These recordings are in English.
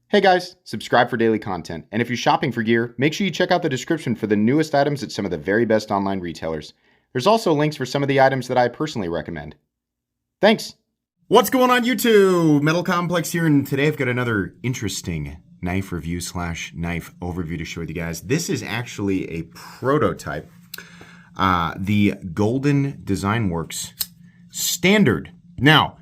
Hey guys, subscribe for daily content. And if you're shopping for gear, make sure you check out the description for the newest items at some of the very best online retailers. There's also links for some of the items that I personally recommend. Thanks! What's going on YouTube? Metal Complex here, and today I've got another interesting knife review / knife overview to share with you guys. This is actually a prototype. The Golden Design Works Standard. Now,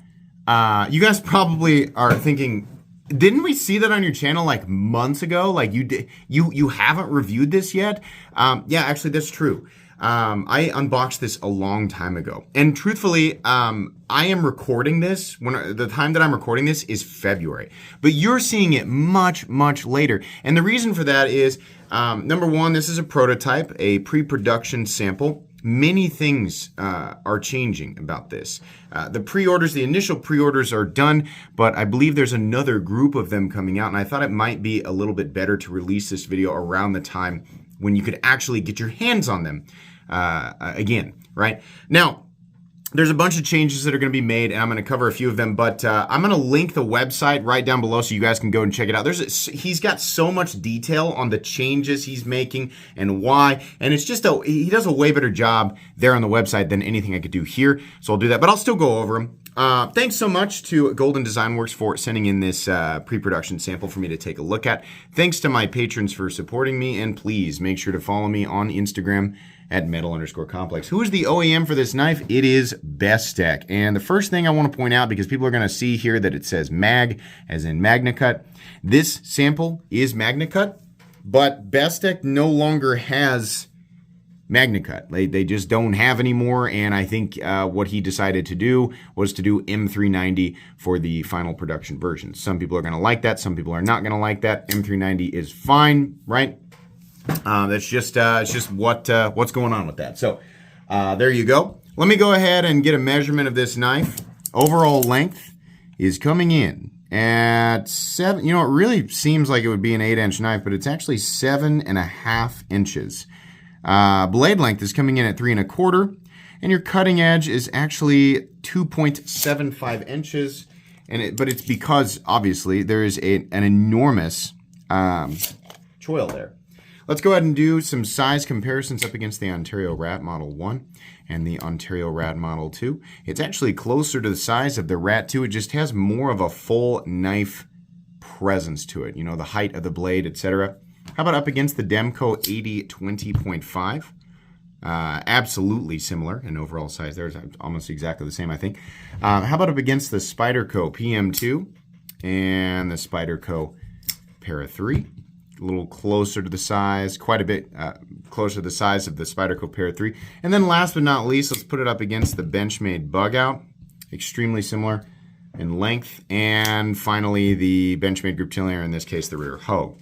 you guys probably are thinking, didn't we see that on your channel like months ago? Like you haven't reviewed this yet? Yeah, actually that's true. I unboxed this a long time ago. And truthfully, I am recording this when the time that I'm recording this is February, but you're seeing it much later. And the reason for that is, number one, this is a prototype, a pre-production sample. Many things are changing about this. The initial pre-orders are done, but I believe there's another group of them coming out, and I thought it might be a little bit better to release this video around the time when you could actually get your hands on them again, right? Now, there's a bunch of changes that are going to be made, and I'm going to cover a few of them, but I'm going to link the website right down below so you guys can go and check it out. He's got so much detail on the changes he's making and why, and it's just he does a way better job there on the website than anything I could do here, so I'll do that, but I'll still go over them. Thanks so much to Golden Design Works for sending in this pre-production sample for me to take a look at. Thanks to my patrons for supporting me, and please make sure to follow me on Instagram at metal_complex. Who is the OEM for this knife? It is Bestech. And the first thing I want to point out, because people are going to see here that it says mag, as in MagnaCut. This sample is MagnaCut, but Bestech no longer has MagnaCut. They just don't have anymore, and I think what he decided to do was to do M390 for the final production version. Some people are going to like that, some people are not going to like that. M390 is fine, right? That's just it's just what's going on with that. So there you go. Let me go ahead and get a measurement of this knife. Overall length is coming in at 7. You know, it really seems like it would be an 8-inch knife, but it's actually 7.5 inches. Blade length is coming in at 3 1/4, and your cutting edge is actually 2.75 inches. But it's because obviously there is an enormous choil there. Let's go ahead and do some size comparisons up against the Ontario Rat Model 1 and the Ontario Rat Model 2. It's actually closer to the size of the Rat 2. It just has more of a full knife presence to it. You know, the height of the blade, etc. How about up against the Demco 80-20.5? Absolutely similar in overall size. There's almost exactly the same, I think. How about up against the Spyderco PM2 and the Spyderco Para 3? A little closer to the size, quite a bit closer to the size of the Spyderco Para 3. And then last but not least, let's put it up against the Benchmade Bug Out. Extremely similar in length. And finally, the Benchmade Group Tiller, in this case, the Rear Hoe.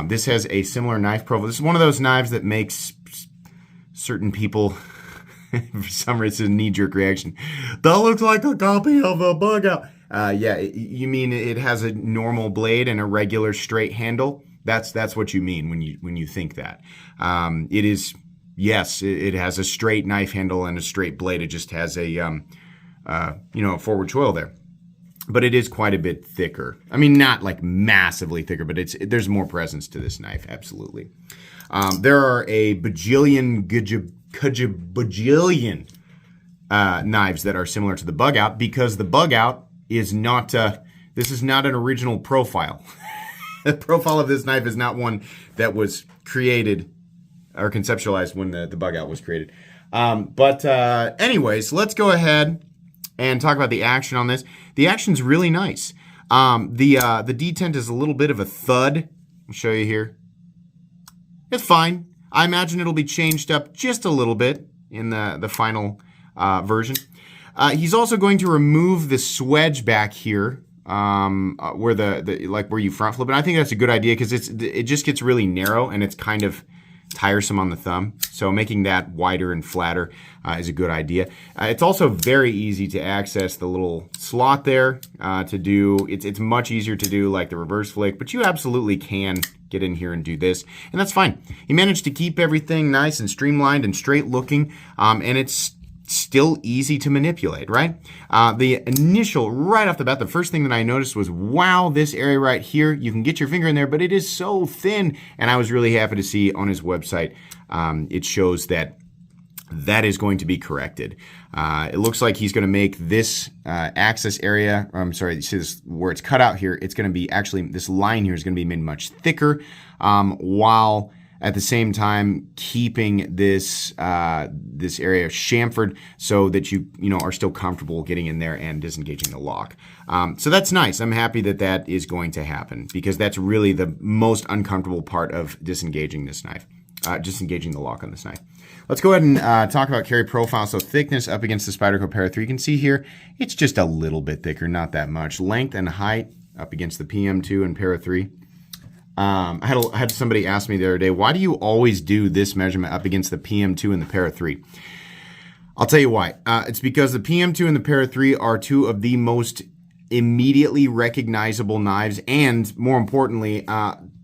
This has a similar knife profile. This is one of those knives that makes certain people, for some reason, a knee-jerk reaction. That looks like a copy of a Bug Out. Yeah, you mean it has a normal blade and a regular straight handle? That's what you mean when you think that. It is, yes, it has a straight knife handle and a straight blade. It just has a a forward choil there. But it is quite a bit thicker. I mean, not like massively thicker, but there's more presence to this knife, absolutely. There are a bajillion knives that are similar to the Bug Out, because the Bug Out is not, this is not an original profile. The profile of this knife is not one that was created or conceptualized when the Bug Out was created. Anyways, let's go ahead and talk about the action on this. The action's really nice. The detent is a little bit of a thud. I'll show you here. It's fine. I imagine it'll be changed up just a little bit in the final version. He's also going to remove the swedge back here, where where you front flip, and I think that's a good idea because it just gets really narrow and it's kind of tiresome on the thumb. So making that wider and flatter is a good idea. It's also very easy to access the little slot there to do. It's much easier to do like the reverse flick, but you absolutely can get in here and do this, and that's fine. He managed to keep everything nice and streamlined and straight looking, and it's still easy to manipulate, right? The initial, right off the bat, the first thing that I noticed was, wow, this area right here, you can get your finger in there, but it is so thin. And I was really happy to see on his website, it shows that that is going to be corrected. It looks like he's going to make this access area, I'm sorry, you see this where it's cut out here, it's going to be actually, this line here is going to be made much thicker, while at the same time keeping this this area chamfered so that you are still comfortable getting in there and disengaging the lock. So that's nice. I'm happy that that is going to happen, because that's really the most uncomfortable part of disengaging this knife, disengaging the lock on this knife. Let's go ahead and talk about carry profile. So thickness up against the Spyderco Para 3. You can see here, it's just a little bit thicker, not that much. Length and height up against the PM2 and Para 3. I had somebody ask me the other day, why do you always do this measurement up against the PM2 and the Para 3? I'll tell you why. It's because the PM2 and the Para 3 are two of the most immediately recognizable knives, and more importantly,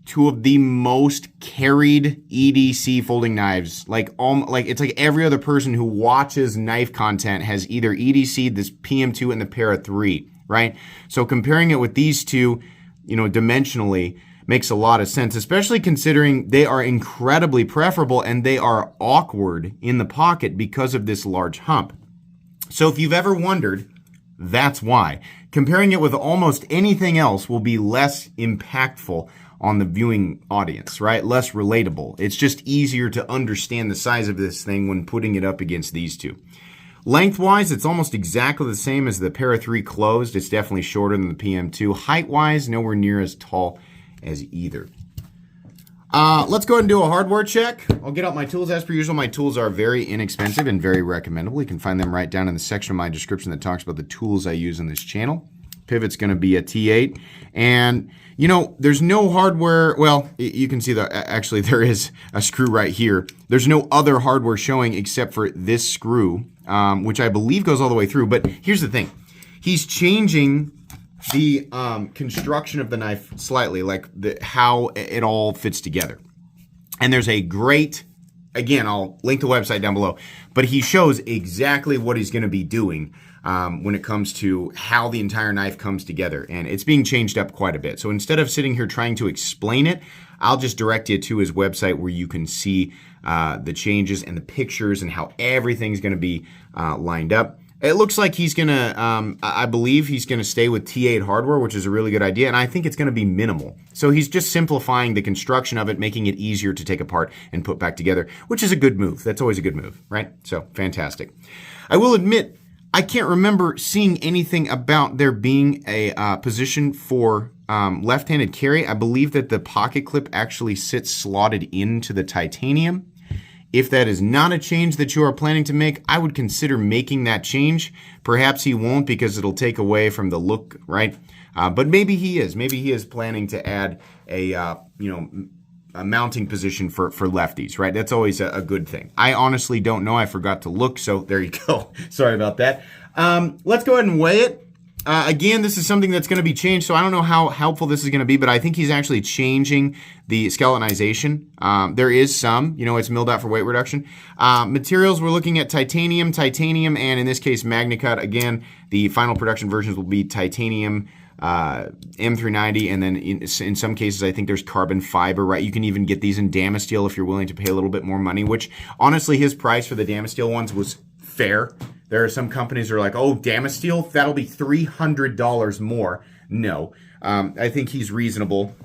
two of the most carried EDC folding knives. Like it's like every other person who watches knife content has either EDC'd this PM2 and the Para 3, right? So comparing it with these two, dimensionally, makes a lot of sense, especially considering they are incredibly preferable and they are awkward in the pocket because of this large hump. So if you've ever wondered, that's why. Comparing it with almost anything else will be less impactful on the viewing audience, right? Less relatable. It's just easier to understand the size of this thing when putting it up against these two. Lengthwise, it's almost exactly the same as the Para 3 closed. It's definitely shorter than the PM2. Height-wise, nowhere near as tall as either. Let's go ahead and do a hardware check. I'll get out my tools as per usual. My tools are very inexpensive and very recommendable. You can find them right down in the section of my description that talks about the tools I use on this channel. Pivot's going to be a T8. And, there's no hardware. Well, you can see that actually there is a screw right here. There's no other hardware showing except for this screw, which I believe goes all the way through. But here's the thing. He's changing the construction of the knife slightly, like how it all fits together. And there's a great, again, I'll link the website down below, but he shows exactly what he's going to be doing when it comes to how the entire knife comes together. And it's being changed up quite a bit. So instead of sitting here trying to explain it, I'll just direct you to his website where you can see the changes and the pictures and how everything's going to be lined up. It looks like he's going to, I believe he's going to stay with T8 hardware, which is a really good idea, and I think it's going to be minimal. So he's just simplifying the construction of it, making it easier to take apart and put back together, which is a good move. That's always a good move, right? So, fantastic. I will admit, I can't remember seeing anything about there being a position for left-handed carry. I believe that the pocket clip actually sits slotted into the titanium. If that is not a change that you are planning to make, I would consider making that change. Perhaps he won't because it'll take away from the look, right? But maybe he is. Maybe he is planning to add a mounting position for lefties, right? That's always a good thing. I honestly don't know. I forgot to look, so there you go. Sorry about that. Let's go ahead and weigh it. Again, this is something that's going to be changed, so I don't know how helpful this is going to be, but I think he's actually changing the skeletonization. There is some, it's milled out for weight reduction. Materials, we're looking at titanium, and in this case, MagnaCut. Again, the final production versions will be titanium, M390, and then in some cases, I think there's carbon fiber, right? You can even get these in Damasteel if you're willing to pay a little bit more money, which honestly, his price for the Damasteel ones was fair. There are some companies that are like, oh, Damasteel, that'll be $300 more. No, I think he's reasonable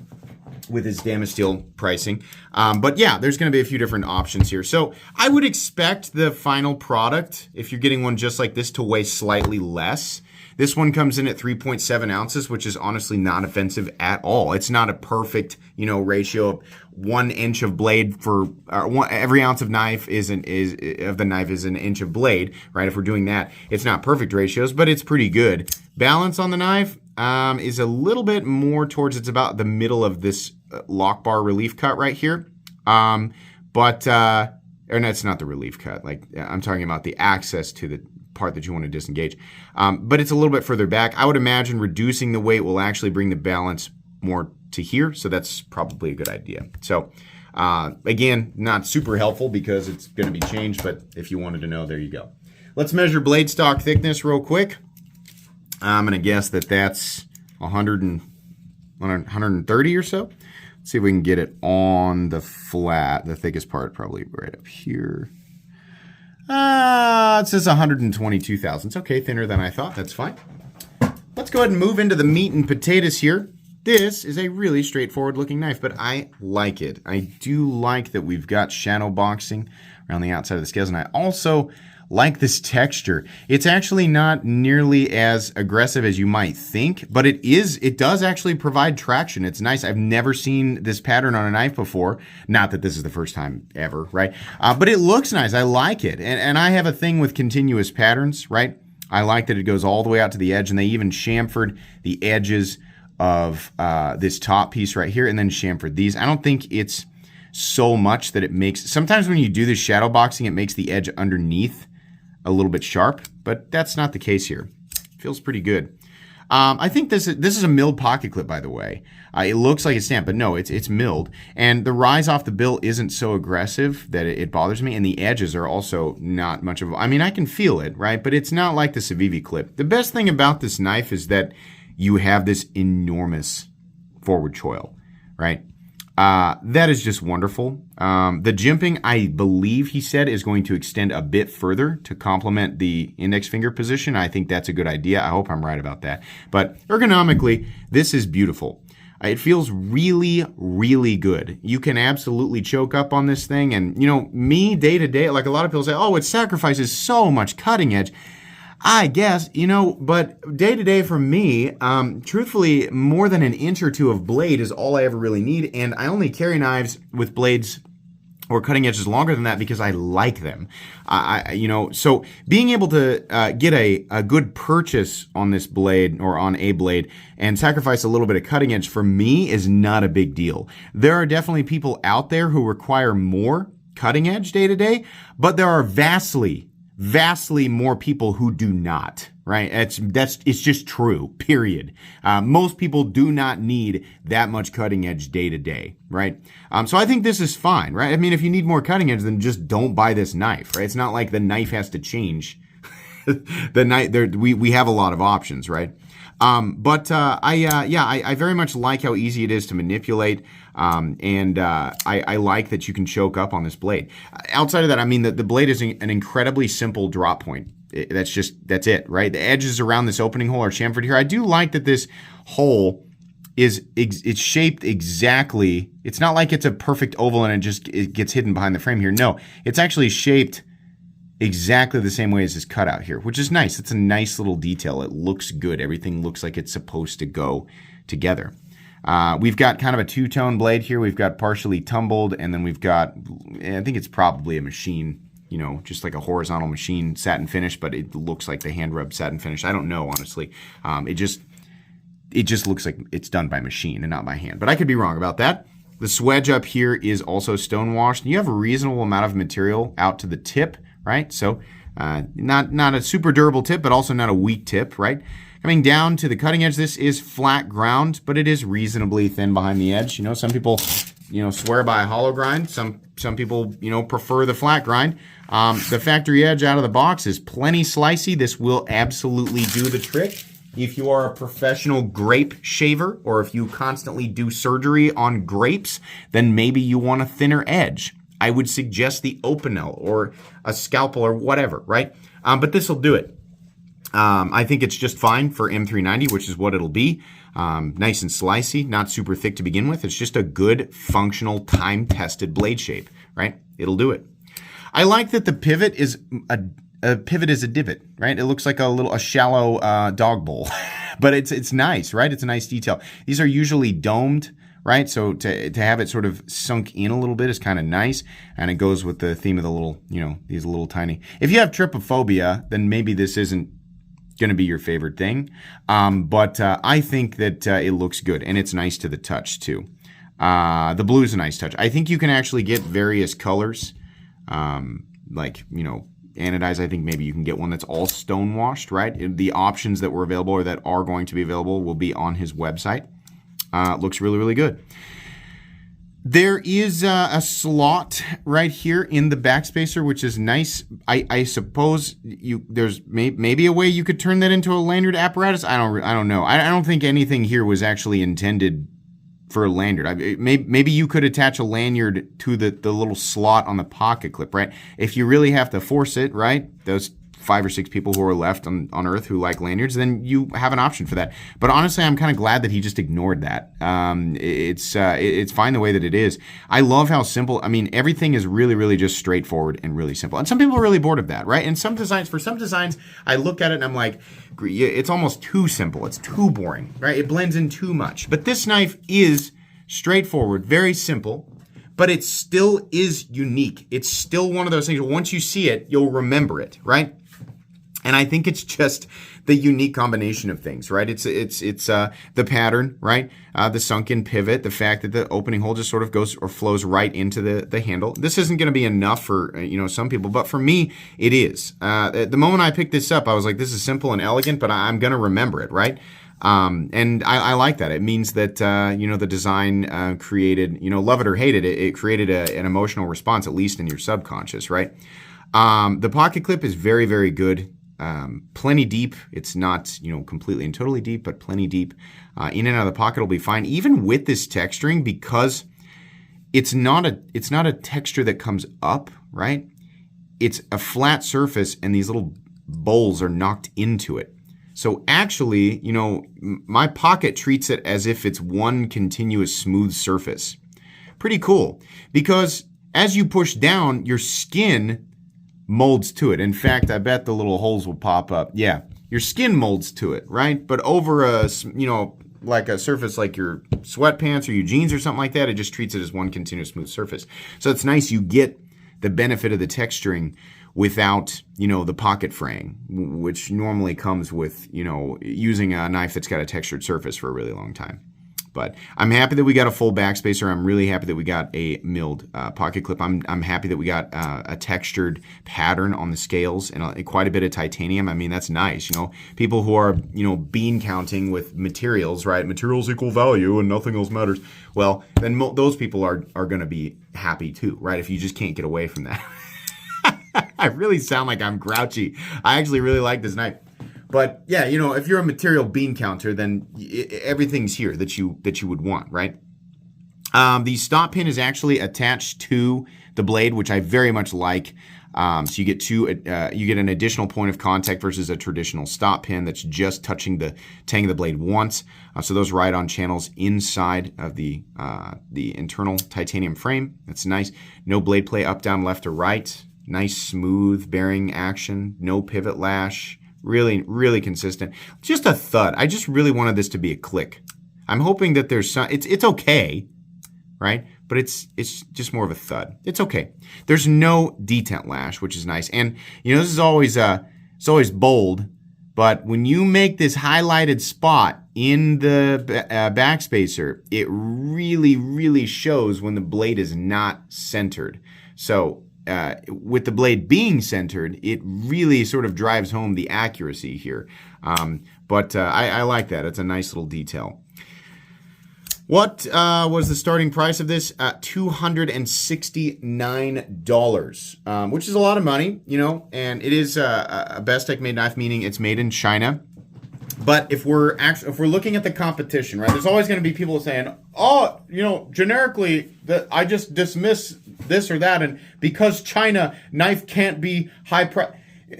with his Damasteel pricing. But yeah, there's going to be a few different options here. So I would expect the final product, if you're getting one just like this, to weigh slightly less. This one comes in at 3.7 ounces, which is honestly not offensive at all. It's not a perfect, ratio of 1 inch of blade for every ounce of knife is an inch of blade, right? If we're doing that, it's not perfect ratios, but it's pretty good. Balance on the knife is a little bit more towards, it's about the middle of this lock bar relief cut right here. Or no, it's not the relief cut. Like I'm talking about the access to the part that you want to disengage. But it's a little bit further back. I would imagine reducing the weight will actually bring the balance more to here. So that's probably a good idea. So again, not super helpful because it's going to be changed, but if you wanted to know, there you go. Let's measure blade stock thickness real quick. I'm going to guess that that's 130 or so. Let's see if we can get it on the flat. The thickest part probably right up here. It says 122 thousandths. Okay, thinner than I thought. That's fine. Let's go ahead and move into the meat and potatoes here. This is a really straightforward looking knife, but I like it. I do like that we've got shadow boxing around the outside of the scales, and I also like this texture. It's actually not nearly as aggressive as you might think, but it does actually provide traction. It's nice. I've never seen this pattern on a knife before. Not that this is the first time ever, right? But it looks nice. I like it. And I have a thing with continuous patterns, right? I like that it goes all the way out to the edge, and they even chamfered the edges of this top piece right here and then chamfered these. I don't think it's so much that it makes, sometimes when you do this shadow boxing, it makes the edge underneath a little bit sharp, but that's not the case here. Feels pretty good. I think this is a milled pocket clip, by the way. It looks like it's stamped, but no, it's milled. And the rise off the bill isn't so aggressive that it bothers me, and the edges are also not much of a, I mean, I can feel it, right? But it's not like the Civivi clip. The best thing about this knife is that you have this enormous forward choil, right? That is just wonderful. The jimping, I believe he said, is going to extend a bit further to complement the index finger position. I think that's a good idea. I hope I'm right about that. But ergonomically, this is beautiful. It feels really, really good. You can absolutely choke up on this thing. And, you know, me day to day, like a lot of people say, oh, it sacrifices so much cutting edge. I guess, you know, but day to day for me, truthfully, more than an inch or two of blade is all I ever really need. And I only carry knives with blades or cutting edges longer than that because I like them. You know, so being able to get a good purchase on this blade or on a blade and sacrifice a little bit of cutting edge for me is not a big deal. There are definitely people out there who require more cutting edge day to day, but there are vastly more people who do not, right? It's just true, period. Most people do not need that much cutting edge day to day, right? So I think this is fine, right? I mean, if you need more cutting edge, then just don't buy this knife, right? It's not like the knife has to change. We have a lot of options, right? I very much like how easy it is to manipulate. I like that you can choke up on this blade. Outside of that, I mean, the blade is an incredibly simple drop point. That's it, right? The edges around this opening hole are chamfered here. I do like that this hole it's shaped exactly. It's not like it's a perfect oval and it gets hidden behind the frame here. No, it's actually shaped exactly the same way as this cutout here, which is nice. It's a nice little detail. It looks good. Everything looks like it's supposed to go together. We've got kind of a two-tone blade here. We've got partially tumbled, and then we've got, I think it's probably a machine, you know, just like a horizontal machine satin finish, but it looks like the hand-rubbed satin finish. I don't know, honestly. It just looks like it's done by machine and not by hand, but I could be wrong about that. The swedge up here is also stone-washed. You have a reasonable amount of material out to the tip, right? So not a super durable tip, but also not a weak tip, right? Coming down to the cutting edge, this is flat ground, but it is reasonably thin behind the edge. You know, some people, you know, swear by a hollow grind. Some people, you know, prefer the flat grind. The factory edge out of the box is plenty slicey. This will absolutely do the trick. If you are a professional grape shaver, or if you constantly do surgery on grapes, then maybe you want a thinner edge. I would suggest the Opinel or a scalpel or whatever, right? But this will do it. I think it's just fine for M390, which is what it'll be. Nice and slicey, not super thick to begin with. It's just a good, functional, time-tested blade shape, right? It'll do it. I like that the pivot is a pivot is a divot, right? It looks like a shallow dog bowl, but it's nice, right? It's a nice detail. These are usually domed, right? So to have it sort of sunk in a little bit is kind of nice, and it goes with the theme of the little, you know, these little tiny. If you have trypophobia, then maybe this isn't going to be your favorite thing, but I think that it looks good, and it's nice to the touch too. The blue is a nice touch. I think you can actually get various colors, like, you know, anodized. I think maybe you can get one that's all stone washed, right? The options that were available or that are going to be available will be on his website. Looks really, really good. There is a slot right here in the backspacer, which is nice. I suppose there's maybe a way you could turn that into a lanyard apparatus. I don't know. I don't think anything here was actually intended for a lanyard. Maybe you could attach a lanyard to the little slot on the pocket clip, right? If you really have to force it, right? Those 5 or 6 people who are left on Earth who like lanyards, then you have an option for that. But honestly, I'm kind of glad that he just ignored that. It's fine the way that it is. I love how simple. I mean, everything is really, really just straightforward and really simple. And some people are really bored of that, right? And for some designs, I look at it and I'm like, it's almost too simple. It's too boring, right? It blends in too much. But this knife is straightforward, very simple. But it still is unique. It's still one of those things. Once you see it, you'll remember it, right? And I think it's just the unique combination of things, right? It's the pattern, right? The sunken pivot, the fact that the opening hole just sort of goes or flows right into the handle. This isn't going to be enough for some people, but for me, it is. At the moment I picked this up, I was like, this is simple and elegant, but I'm going to remember it, right? And I like that. It means that, the design created, love it or hate it, it created an emotional response, at least in your subconscious, right? The pocket clip is very, very good. Plenty deep. It's not, completely and totally deep, but plenty deep. In and out of the pocket will be fine. Even with this texturing, because it's not a texture that comes up, right? It's a flat surface and these little bowls are knocked into it. So actually, my pocket treats it as if it's one continuous smooth surface. Pretty cool. Because as you push down, your skin molds to it. In fact, I bet the little holes will pop up. Yeah, your skin molds to it, right? But over like a surface like your sweatpants or your jeans or something like that, it just treats it as one continuous smooth surface. So it's nice you get the benefit of the texturing without, the pocket fraying, which normally comes with, using a knife that's got a textured surface for a really long time. But I'm happy that we got a full backspacer. I'm really happy that we got a milled pocket clip. I'm happy that we got a textured pattern on the scales and quite a bit of titanium. I mean, that's nice. People who are, bean counting with materials, right? Materials equal value and nothing else matters. Well, then those people are going to be happy too, right? If you just can't get away from that. I really sound like I'm grouchy. I actually really like this knife. But yeah, if you're a material bean counter, then everything's here that you would want, right? The stop pin is actually attached to the blade, which I very much like. So you get an additional point of contact versus a traditional stop pin that's just touching the tang of the blade once. So those ride-on channels inside of the internal titanium frame. That's nice. No blade play up, down, left, or right. Nice smooth bearing action. No pivot lash. Really, really consistent. Just a thud. I just really wanted this to be a click. I'm hoping that there's some. It's okay, right? But it's just more of a thud. It's okay. There's no detent lash, which is nice. And this is always it's always bold. But when you make this highlighted spot in the backspacer, it really, really shows when the blade is not centered. So. With the blade being centered, it really sort of drives home the accuracy here. But I like that. It's a nice little detail. What was the starting price of this? $269, which is a lot of money, and it is a Bestech made knife, meaning it's made in China. But if we're looking at the competition, right, there's always going to be people saying, oh, generically, that I just dismiss this or that, and because China knife can't be high price.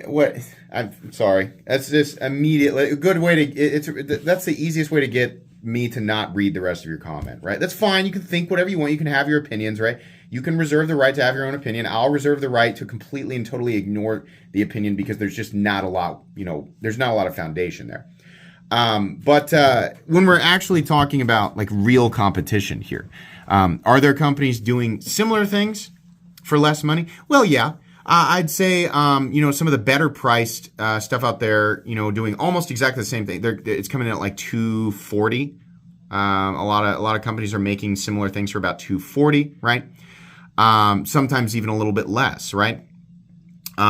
What? I'm sorry. That's just immediately a good way to. That's the easiest way to get me to not read the rest of your comment, right? That's fine. You can think whatever you want. You can have your opinions, right? You can reserve the right to have your own opinion. I'll reserve the right to completely and totally ignore the opinion because there's just not a lot. There's not a lot of foundation there. But when we're actually talking about like real competition here, are there companies doing similar things for less money? Well, yeah. I'd say, some of the better priced stuff out there, doing almost exactly the same thing. It's coming in at like $240. A lot of companies are making similar things for about $240, right? Sometimes even a little bit less, right?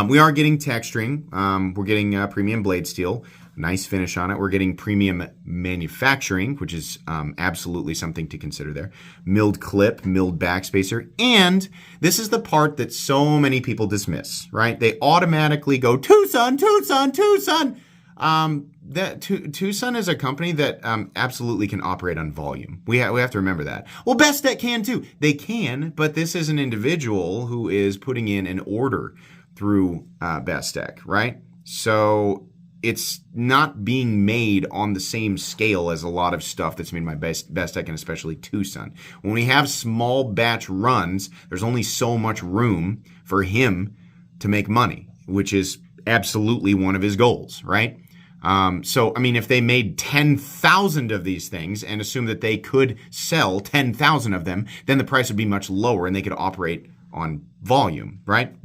We are getting texturing. We're getting premium blade steel. Nice finish on it. We're getting premium manufacturing, which is absolutely something to consider there. Milled clip, milled backspacer. And this is the part that so many people dismiss, right? They automatically go, Tucson, Tucson, Tucson. Tucson is a company that absolutely can operate on volume. We have to remember that. Well, Bestech can too. They can, but this is an individual who is putting in an order through Bestech, right? So it's not being made on the same scale as a lot of stuff that's made by Bestech and especially Tucson. When we have small batch runs, there's only so much room for him to make money, which is absolutely one of his goals, right? So, I mean, if they made 10,000 of these things and assume that they could sell 10,000 of them, then the price would be much lower and they could operate on volume, right?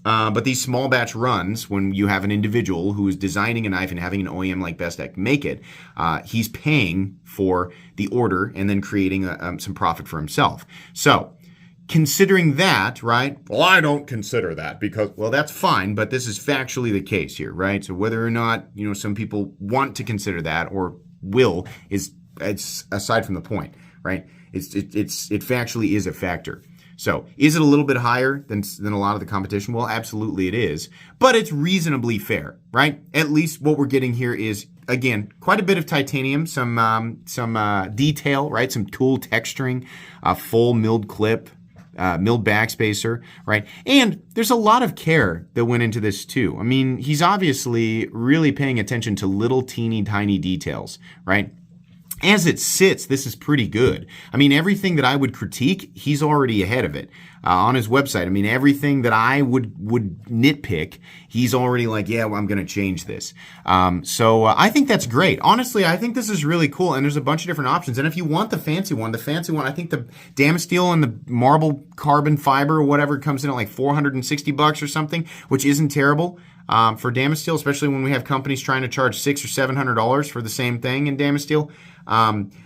But these small batch runs, when you have an individual who is designing a knife and having an OEM like Bestech make it, he's paying for the order and then creating some profit for himself. So, considering that, right? Well, I don't consider that because, well, that's fine, but this is factually the case here, right? So whether or not, some people want to consider that or will it's aside from the point, right? It factually is a factor. So is it a little bit higher than a lot of the competition? Well, absolutely it is, but it's reasonably fair, right? At least what we're getting here is, again, quite a bit of titanium, some detail, right? Some tool texturing, full milled clip, milled backspacer, right? And there's a lot of care that went into this too. I mean, he's obviously really paying attention to little teeny tiny details, right? As it sits, this is pretty good. I mean, everything that I would critique, he's already ahead of it on his website. I mean, everything that I would nitpick, he's already like, yeah, well, I'm going to change this. So I think that's great. Honestly, I think this is really cool, and there's a bunch of different options. And if you want the fancy one, I think the Damasteel and the marble carbon fiber or whatever comes in at like $460 or something, which isn't terrible. For Damasteel, especially when we have companies trying to charge $600 or $700 for the same thing in Damasteel.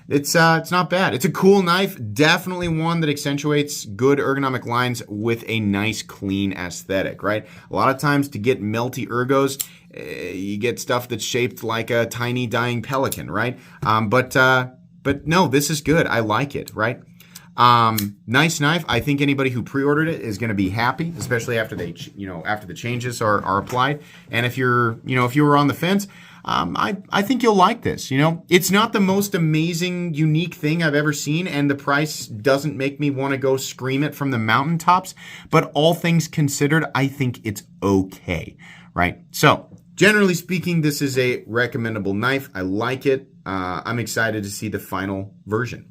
It's not bad. It's a cool knife. Definitely one that accentuates good ergonomic lines with a nice, clean aesthetic, right? A lot of times to get melty ergos, you get stuff that's shaped like a tiny dying pelican, right? But no, this is good. I like it, right? Nice knife. I think anybody who pre-ordered it is going to be happy, especially after after the changes are applied. And if if you were on the fence, I think you'll like this. It's not the most amazing, unique thing I've ever seen, and the price doesn't make me want to go scream it from the mountaintops. But all things considered, I think it's okay, right? So, generally speaking, this is a recommendable knife. I like it. I'm excited to see the final version.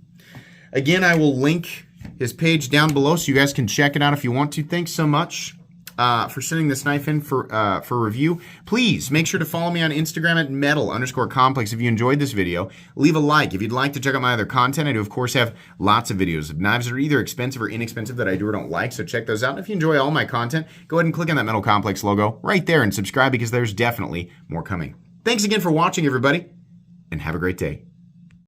Again, I will link his page down below so you guys can check it out if you want to. Thanks so much for sending this knife in for review. Please make sure to follow me on Instagram at metal_complex if you enjoyed this video. Leave a like. If you'd like to check out my other content, I do, of course, have lots of videos of knives that are either expensive or inexpensive that I do or don't like, so check those out. And if you enjoy all my content, go ahead and click on that Metal Complex logo right there and subscribe because there's definitely more coming. Thanks again for watching, everybody, and have a great day.